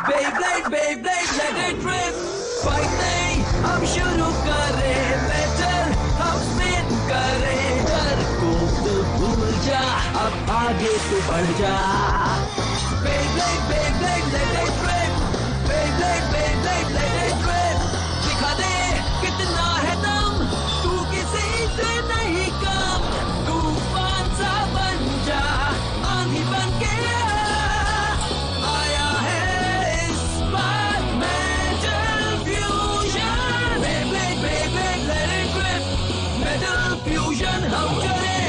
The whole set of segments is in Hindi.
Beyblade, Beyblade, let it rip. Fight नहीं, हम शुरू करें battle, हम spin करें डर को तो भूल जा, अब आगे तो बढ़ जा. Beyblade, Beyblade, let it rip. Beyblade, Beyblade, let it rip. दिखा दे कितना है दम, तू किसी से नहीं कम. तूफान सा बन जा, आंधी बन के आया है इस बार metal fusion. Beyblade, Beyblade, let it rip. Metal fusion हम करें.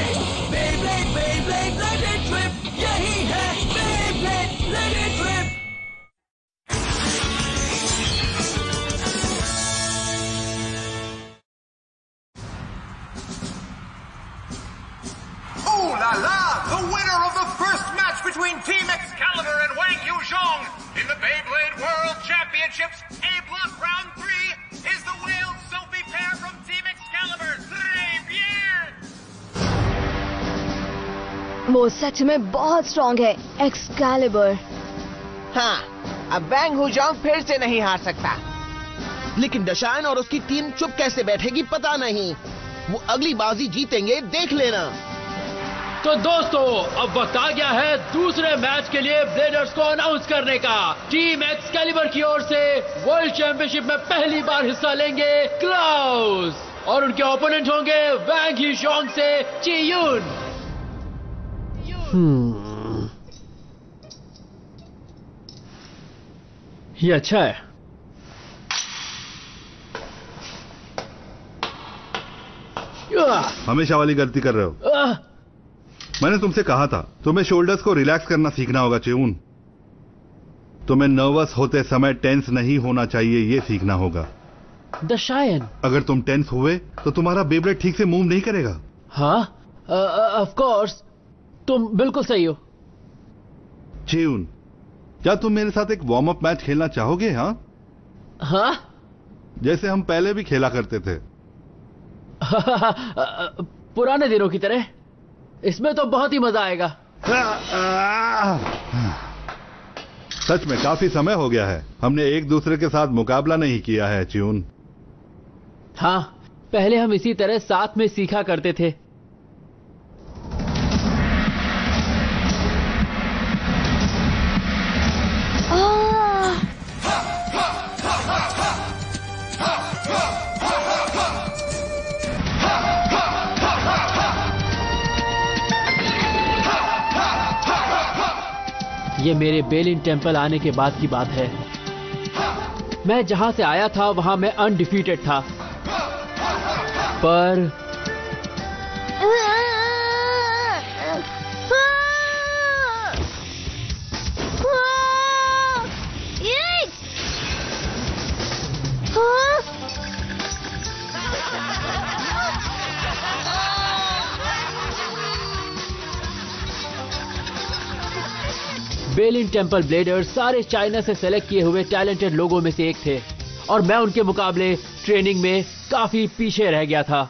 Beyblade, Beyblade, let it rip. यही है Beyblade, let it rip. Ooh la la! The winner of the first match between Team Excalibur and Wang Yuzhong in the Beyblade World Championships A Block Round 3 is the Whale Sophie pair from Team Excalibur. Très bien! वो सच में बहुत स्ट्रॉन्ग है, एक्सकैलिबर. हाँ, अब वैंग हुजोंग फिर से नहीं हार सकता. लेकिन दशायन और उसकी टीम चुप कैसे बैठेगी पता नहीं. वो अगली बाजी जीतेंगे, देख लेना. तो दोस्तों, अब वक्त आ गया है दूसरे मैच के लिए ब्लेडर्स को अनाउंस करने का. टीम एक्सकैलिबर की ओर से वर्ल्ड चैंपियनशिप में पहली बार हिस्सा लेंगे क्लाउस और उनके ओपोनेंट होंगे वैंग यूशोंग से चियून. ये अच्छा है. हमेशा वाली गलती कर रहे हो. मैंने तुमसे कहा था तुम्हें शोल्डर्स को रिलैक्स करना सीखना होगा चियून. तुम्हें नर्वस होते समय टेंस नहीं होना चाहिए, ये सीखना होगा. दशायन, अगर तुम टेंस हुए तो तुम्हारा बेब्लेड ठीक से मूव नहीं करेगा. हाँ, ऑफ कोर्स, तुम बिल्कुल सही हो. चियून, क्या तुम मेरे साथ एक वार्म अप मैच खेलना चाहोगे? हाँ हाँ, जैसे हम पहले भी खेला करते थे. पुराने दिनों की तरह. इसमें तो बहुत ही मजा आएगा. सच में काफी समय हो गया है हमने एक दूसरे के साथ मुकाबला नहीं किया है चियून. हाँ, पहले हम इसी तरह साथ में सीखा करते थे. ये मेरे बेलिन टेम्पल आने के बाद की बात है. मैं जहां से आया था वहां मैं अनडिफीटेड था, पर बेलिन टेम्पल ब्लेडर्स सारे चाइना से सेलेक्ट किए हुए टैलेंटेड लोगों में से एक थे और मैं उनके मुकाबले ट्रेनिंग में काफी पीछे रह गया था.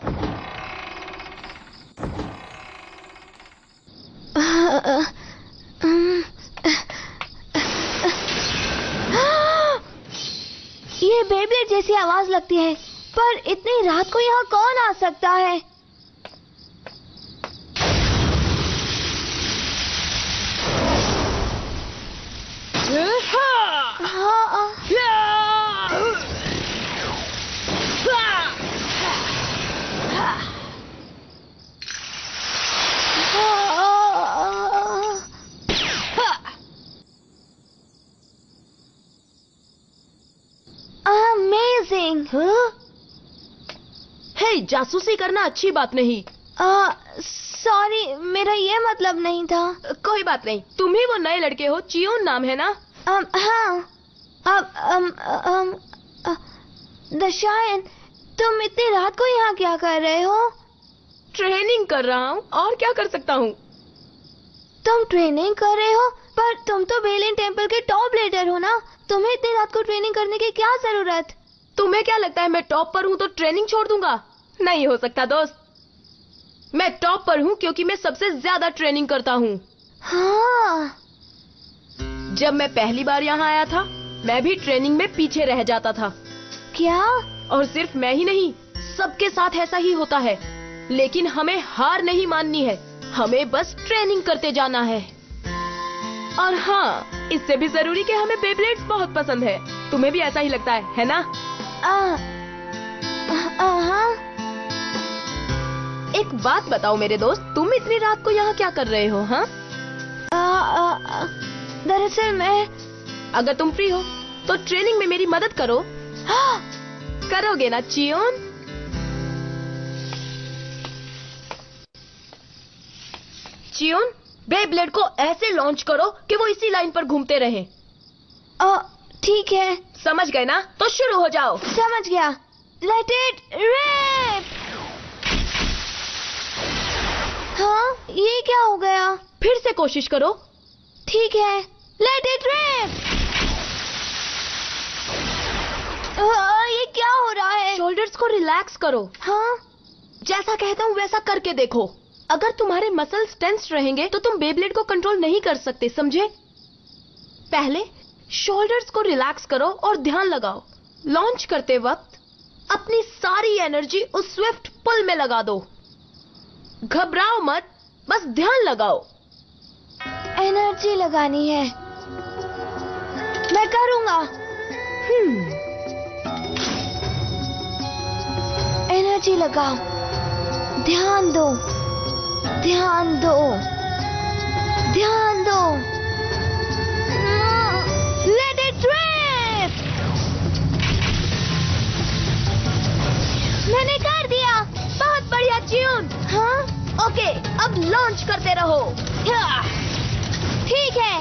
ये बेब्लेड जैसी आवाज लगती है, पर इतनी रात को यहाँ कौन आ सकता है? Amazing! हे, जासूसी करना अच्छी बात नहीं. सॉरी, मेरा ये मतलब नहीं था. कोई बात नहीं. तुम ही वो नए लड़के हो, चियून नाम है ना? हाँ. दशायन, तुम इतनी रात को यहाँ क्या कर रहे हो? ट्रेनिंग कर रहा हूँ, और क्या कर सकता हूँ? तुम ट्रेनिंग कर रहे हो, पर तुम तो बेलिन टेम्पल के टॉप ब्लेडर हो ना. तुम्हें इतनी रात को ट्रेनिंग करने की क्या जरूरत? तुम्हें क्या लगता है मैं टॉप पर हूँ तो ट्रेनिंग छोड़ दूंगा? नहीं हो सकता दोस्त. मैं टॉप पर हूँ क्योंकि मैं सबसे ज्यादा ट्रेनिंग करता हूँ. हाँ. जब मैं पहली बार यहाँ आया था मैं भी ट्रेनिंग में पीछे रह जाता था। क्या? और सिर्फ मैं ही नहीं, सबके साथ ऐसा ही होता है। लेकिन हमें हार नहीं माननी है, हमें बस ट्रेनिंग करते जाना है। और हाँ, इससे भी जरूरी कि हमें बेब्लेड्स बहुत पसंद है। तुम्हें भी ऐसा ही लगता है ना? हाँ। एक बात बताओ मेरे दोस्त, तुम इतनी रात को यहाँ क्या कर रहे हो? हाँ, दरअसल मैं... अगर तुम फ्री हो तो ट्रेनिंग में मेरी मदद करो। हाँ। करोगे ना चियोन? चियोन, बेब्लेड को ऐसे लॉन्च करो कि वो इसी लाइन पर घूमते रहे। ठीक है। समझ गए ना? तो शुरू हो जाओ। समझ गया। Let it rip. हाँ, ये क्या हो गया? फिर से कोशिश करो। ठीक है। Let it rip. ये क्या हो रहा है? शोल्डर्स को रिलैक्स करो। हाँ, जैसा कहता हूँ वैसा करके देखो। अगर तुम्हारे मसल्स टेंस्ड रहेंगे तो तुम बेब्लेड को कंट्रोल नहीं कर सकते, समझे? पहले शोल्डर्स को रिलैक्स करो और ध्यान लगाओ। लॉन्च करते वक्त अपनी सारी एनर्जी उस स्विफ्ट पुल में लगा दो। घबराओ मत, बस ध्यान लगाओ। एनर्जी लगानी है। मैं करूंगा। एनर्जी लगाओ। ध्यान दो, ध्यान दो, ध्यान दो। Let it rip. मैंने कर दिया। बहुत बढ़िया चियोन। हाँ, ओके, अब लॉन्च करते रहो। ठीक है।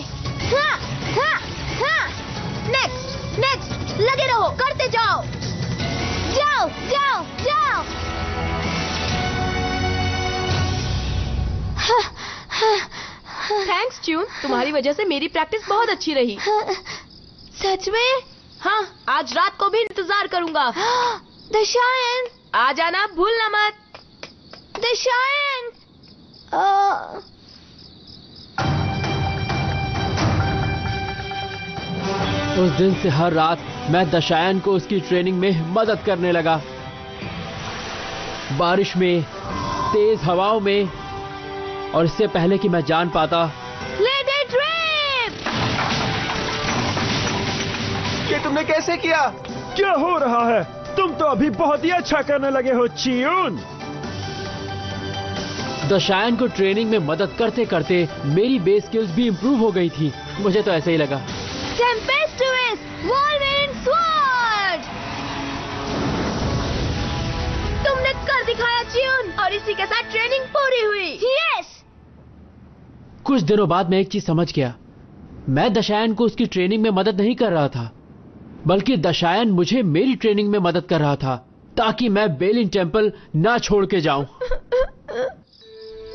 हाँ, हाँ, हाँ। नेक्स्ट, नेक्स्ट, लगे रहो, करते जाओ। जाओ, जाओ, जाओ। थैंक्स चियोन, तुम्हारी वजह से मेरी प्रैक्टिस बहुत अच्छी रही। सच में? हाँ, आज रात को भी इंतजार करूंगा। दशायन, आ जाना, भूलना मत। दशायन। उस दिन से हर रात मैं दशायन को उसकी ट्रेनिंग में मदद करने लगा। बारिश में, तेज हवाओं में, और इससे पहले कि मैं जान पाता। Let it rip. ये तुमने कैसे किया? क्या हो रहा है? तुम तो अभी बहुत ही अच्छा करने लगे हो चियोन। दशायन को ट्रेनिंग में मदद करते करते मेरी बेस स्किल्स भी इंप्रूव हो गई थी। मुझे तो ऐसे ही लगा। टेम्पेस्टुअस वोल्वेरिन स्वॉर्ड। तुमने कर दिखाया चियोन, और इसी के साथ ट्रेनिंग पूरी हुई। यस। कुछ दिनों बाद मैं एक चीज समझ गया। मैं दशायन को उसकी ट्रेनिंग में मदद नहीं कर रहा था, बल्कि दशायन मुझे मेरी ट्रेनिंग में मदद कर रहा था, ताकि मैं बेलिन टेम्पल ना छोड़ के जाऊं।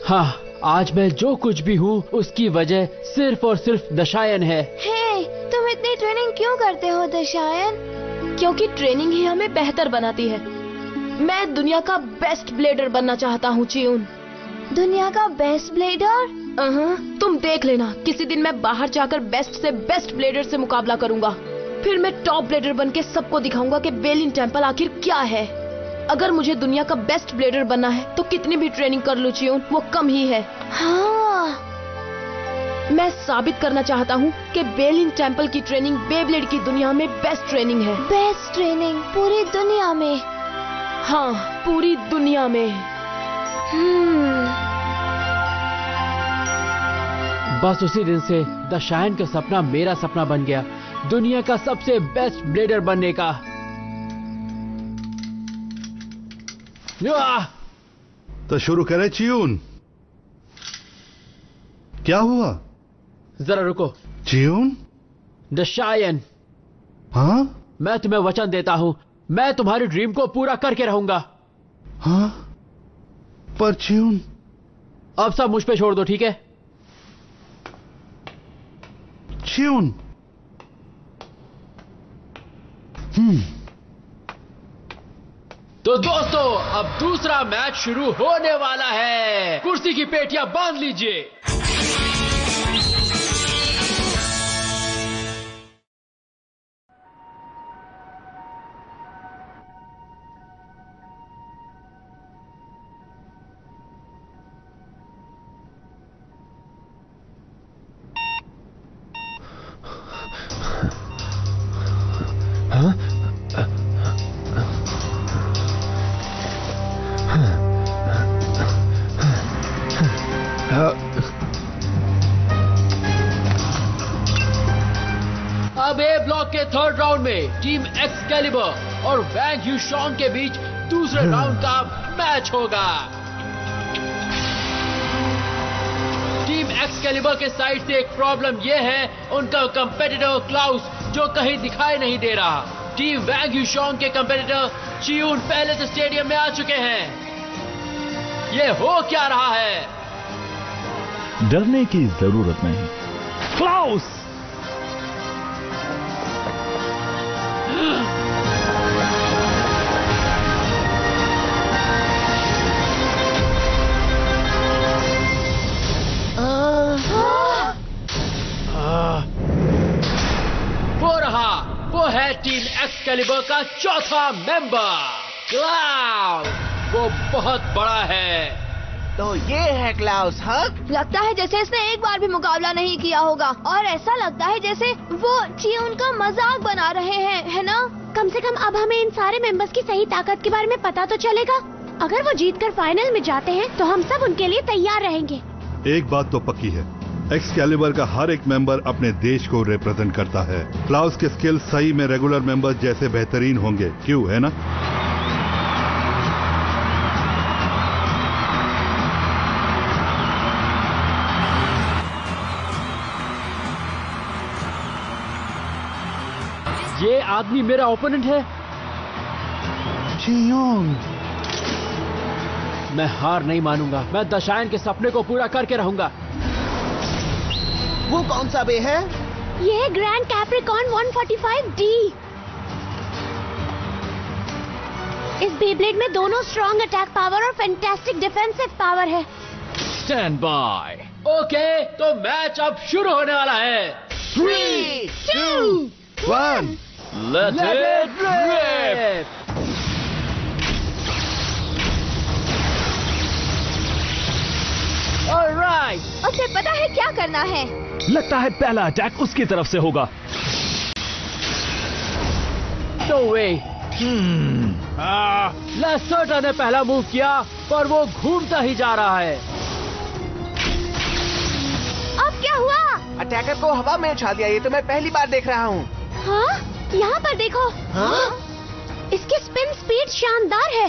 हाँ, आज मैं जो कुछ भी हूँ उसकी वजह सिर्फ और सिर्फ दशायन है। हे, तुम इतनी ट्रेनिंग क्यों करते हो दशायन? क्योंकि ट्रेनिंग ही हमें बेहतर बनाती है। मैं दुनिया का बेस्ट ब्लेडर बनना चाहता हूँ चियोन। दुनिया का बेस्ट ब्लेडर? तुम देख लेना, किसी दिन मैं बाहर जाकर बेस्ट से बेस्ट ब्लेडर से मुकाबला करूंगा। फिर मैं टॉप ब्लेडर बन के सबको दिखाऊंगा कि बेलिन टेम्पल आखिर क्या है। अगर मुझे दुनिया का बेस्ट ब्लेडर बनना है तो कितनी भी ट्रेनिंग कर लूं चियोन, वो कम ही है। हाँ, मैं साबित करना चाहता हूँ कि बेलिन टेम्पल की ट्रेनिंग बेब्लेड की दुनिया में बेस्ट ट्रेनिंग है। बेस्ट ट्रेनिंग पूरी दुनिया में? हाँ, पूरी दुनिया में। बस उसी दिन से दशायन का सपना मेरा सपना बन गया, दुनिया का सबसे बेस्ट ब्लेडर बनने का। तो शुरू करें चियोन। क्या हुआ? जरा रुको चियोन। दशायन, हाँ? मैं तुम्हें वचन देता हूं, मैं तुम्हारी ड्रीम को पूरा करके रहूंगा। हाँ? पर चियोन। अब सब मुझ पे छोड़ दो, ठीक है? चियोन। तो दोस्तों, अब दूसरा मैच शुरू होने वाला है। कुर्सी की पेटियां बांध लीजिए। अब ए ब्लॉक के थर्ड राउंड में टीम एक्सकैलिबर और वैंग ह्यूशोंग के बीच दूसरे राउंड का मैच होगा। टीम एक्सकैलिबर के साइड से एक प्रॉब्लम यह है उनका कंपेटिटर क्लाउस जो कहीं दिखाई नहीं दे रहा। टीम वैंग ह्यूशोंग के कंपेटिटर चियून पहले से स्टेडियम में आ चुके हैं। ये हो क्या रहा है? डरने की जरूरत नहीं। क्लाउस! वो है टीम एक्सकैलिबर का चौथा मेंबर क्लाउस। वो बहुत बड़ा है। तो ये है क्लाउस, हाँ? लगता है जैसे इसने एक बार भी मुकाबला नहीं किया होगा और ऐसा लगता है जैसे वो चियून का मजाक बना रहे हैं, है ना? कम से कम अब हमें इन सारे मेंबर्स की सही ताकत के बारे में पता तो चलेगा। अगर वो जीतकर फाइनल में जाते हैं तो हम सब उनके लिए तैयार रहेंगे। एक बात तो पक्की है, एक्सकैलिबर का हर एक मेंबर अपने देश को रिप्रेजेंट करता है। क्लाउस के स्किल सही में रेगुलर मेंबर्स जैसे बेहतरीन होंगे, क्यों, है ना? ये आदमी मेरा ओपोनेंट है। चियोंग। मैं हार नहीं मानूंगा। मैं दशायन के सपने को पूरा करके रहूंगा। वो कौन सा बे है? ये ग्रैंड कैप्रिकॉर्न 145D। इस बेब्लेड में दोनों स्ट्रॉन्ग अटैक पावर और फैंटास्टिक डिफेंसिव पावर है। Stand by. ओके, तो मैच अब शुरू होने वाला है। 3, 2, 1 Let it rip! Alright! उसे पता है क्या करना है। लगता है पहला अटैक उसकी तरफ से होगा। No way! लेसर्टा ने पहला मूव किया पर वो घूमता ही जा रहा है। अब क्या हुआ? अटैकर को हवा में उछाल दिया। ये तो मैं पहली बार देख रहा हूँ। हाँ? यहाँ पर देखो। हाँ? इसकी स्पिन स्पीड शानदार है।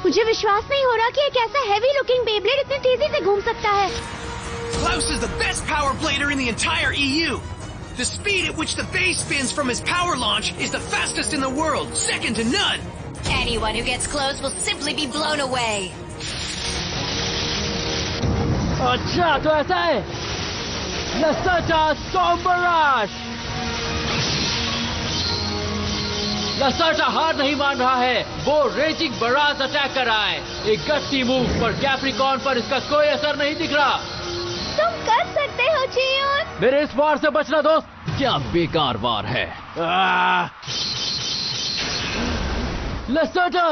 मुझे विश्वास नहीं हो रहा कि एक ऐसा हेवी लुकिंग बेब्लेड इतनी तेजी से घूम सकता है। Klaus is the best power blader in the entire EU. The speed at which the base spins from his power launch is the fastest in the world, second to none. Anyone who gets close will simply be blown away. अच्छा, तो ऐसा है। लेसर्टा स्टॉर्म बराश। लेसर्टा हार नहीं मान रहा है। वो रेजिंग बरास अटैक कर रहा है। एक गट्टी मूव पर कैप्रिकॉर्न पर इसका कोई असर नहीं दिख रहा। तुम कर सकते हो चियून। मेरे इस वार से बचना दोस्त। क्या बेकार वार है। लेसर्टा।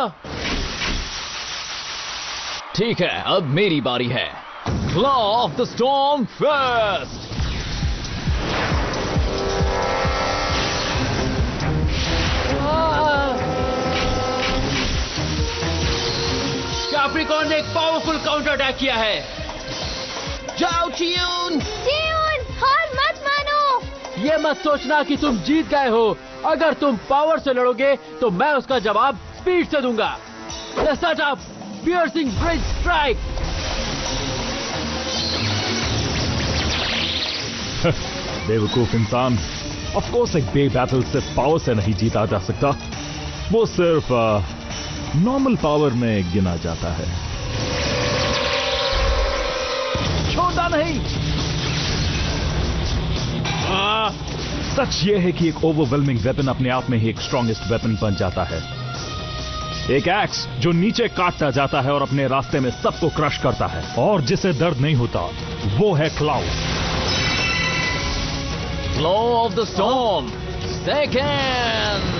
ठीक है, अब मेरी बारी है। Claw of the storm first. Capricorn ने एक पावरफुल काउंटर अटैक किया है। जाओ चियून। चियून, हार मत मानो। ये मत सोचना कि तुम जीत गए हो। अगर तुम पावर से लड़ोगे तो मैं उसका जवाब स्पीड से दूंगा। लेसर्टा पियर्सिंग ब्रिज स्ट्राइक। बेवकूफ इंसान। ऑफ कोर्स एक बे बैटल सिर्फ पावर से नहीं जीता जा सकता। वो सिर्फ नॉर्मल पावर में गिना जाता है। छोटा नहीं। सच ये है कि एक ओवरवेलमिंग वेपन अपने आप में ही एक स्ट्रॉन्गेस्ट वेपन बन जाता है। एक एक्स जो नीचे काटता जाता है और अपने रास्ते में सबको क्रश करता है और जिसे दर्द नहीं होता, वो है Klaus. Claw of the storm second.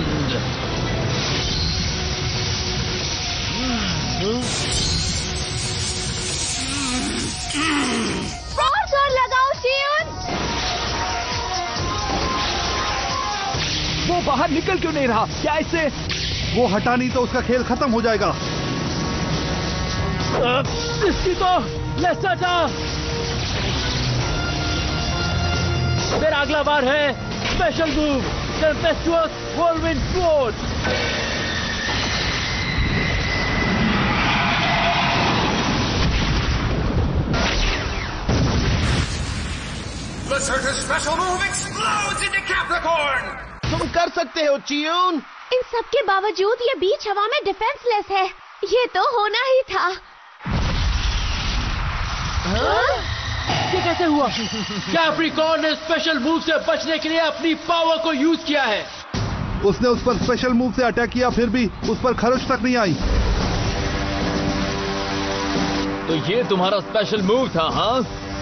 जोर लगाओ चियून। वो बाहर निकल क्यों नहीं रहा? क्या इसे? वो हटा नहीं तो उसका खेल खत्म हो जाएगा। इसकी तो लेसर्टा। मेरा अगला बार है special move. Tempestuous Whirlwind Sword. Lacerta's special move explodes into Capricorn! तुम कर सकते हो चियून। इन सब के बावजूद ये बीच हवा में डिफेंसलेस है। ये तो होना ही था। ये कैसे हुआ? कैप्रिकॉर्न ने स्पेशल मूव से बचने के लिए अपनी पावर को यूज किया है। उसने उस पर स्पेशल मूव से अटैक किया, फिर भी उस पर खरोच तक नहीं आई। तो ये तुम्हारा स्पेशल मूव था, हाँ?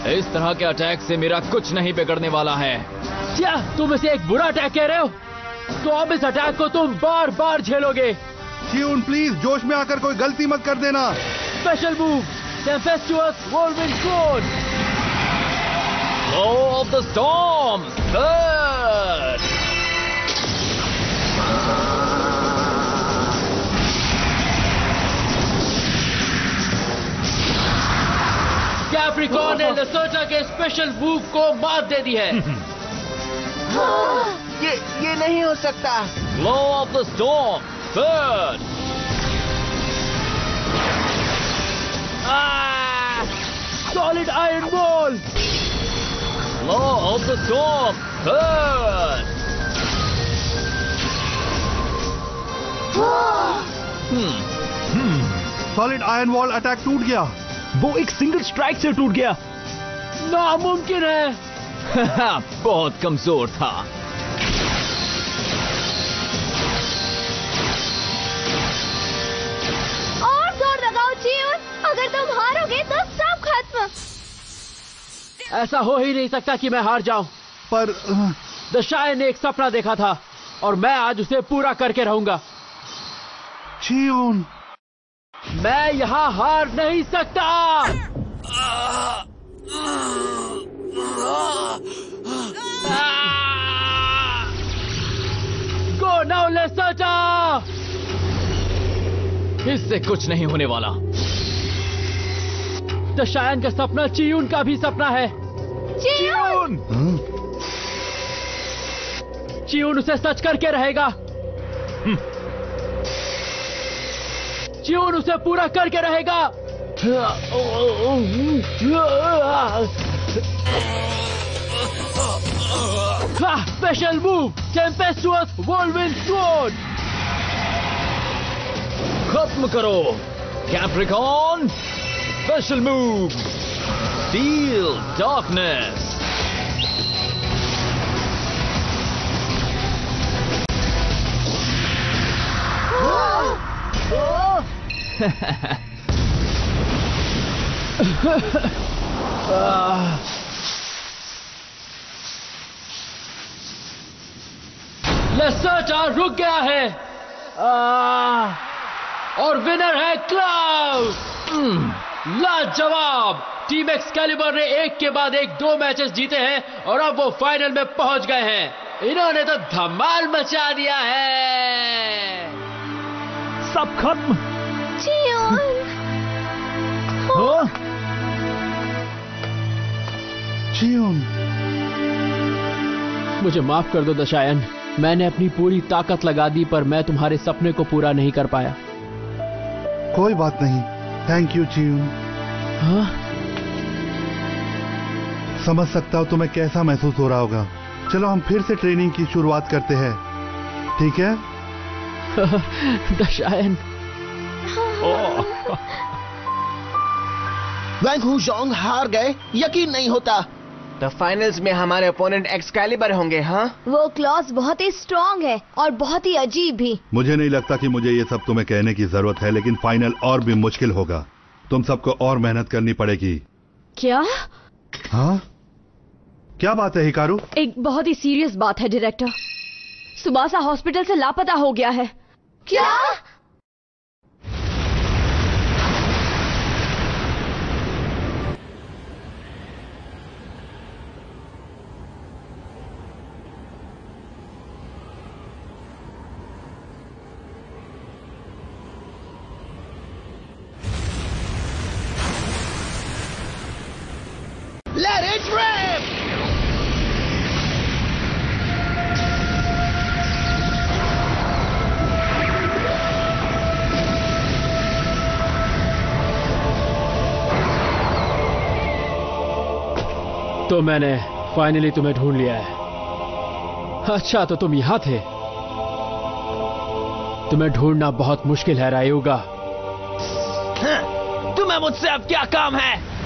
इस तरह के अटैक से मेरा कुछ नहीं बिगड़ने वाला है। क्या तुम इसे एक बुरा अटैक कह रहे हो? तो अब इस अटैक को तुम बार बार झेलोगे। चियून प्लीज जोश में आकर कोई गलती मत कर देना। Special move tempestuous whirlwind sword. Blow of the storm, third. Capricorn ने लसर्टा के स्पेशल मूव को मात दे दी है। ये नहीं हो सकता। Blow of the storm, third. Solid iron wall. Blow of the storm, third. Solid iron wall attack टूट गया। वो एक सिंगल स्ट्राइक से टूट गया। नामुमकिन है। बहुत कमजोर था। और जोर लगाओ चियून, अगर तुम हारोगे तो सब खत्म। ऐसा हो ही नहीं सकता कि मैं हार जाऊं। पर दशाए ने एक सपना देखा था और मैं आज उसे पूरा करके रहूंगा। चियून, मैं यहाँ हार नहीं सकता। Go now Lacerta. इससे कुछ नहीं होने वाला। दशायन का सपना चियून का भी सपना है। चियून! चियून उसे सच करके रहेगा। चियून उसे पूरा करके रहेगा। Special move tempestuous whirlwind sword. खत्म करो Capricorn. Special move steel darkness. Lacerta रुक गया है। और विनर है क्लाउड। लाजवाब। टीम एक्सकैलिबर ने एक के बाद एक 2 मैचेस जीते हैं और अब वो फाइनल में पहुंच गए हैं। इन्होंने तो धमाल मचा दिया है। सब खत्म। चियून! चियून, मुझे माफ कर दो दशायन। मैंने अपनी पूरी ताकत लगा दी पर मैं तुम्हारे सपने को पूरा नहीं कर पाया। कोई बात नहीं। थैंक यू चियून। हाँ? समझ सकता हूँ तुम्हें कैसा महसूस हो रहा होगा। चलो हम फिर से ट्रेनिंग की शुरुआत करते हैं, ठीक है? दशायन। वैंग हुजोंग हार गए, यकीन नहीं होता। तो फाइनल्स में हमारे ओपोनेंट एक्सकैलिबर होंगे, हाँ? वो क्लॉज बहुत ही स्ट्रॉन्ग है और बहुत ही अजीब भी। मुझे नहीं लगता कि मुझे ये सब तुम्हें कहने की जरूरत है, लेकिन फाइनल और भी मुश्किल होगा। तुम सबको और मेहनत करनी पड़ेगी। क्या? हाँ? क्या बात है हिकारू? एक बहुत ही सीरियस बात है डायरेक्टर। सुबासा हॉस्पिटल से लापता हो गया है। क्या? Let it rip! तो मैंने फाइनली तुम्हें ढूंढ लिया है। अच्छा, तो तुम यहां थे। तुम्हें ढूंढना बहुत मुश्किल है रायुगा। तुम्हें मुझसे अब क्या काम है?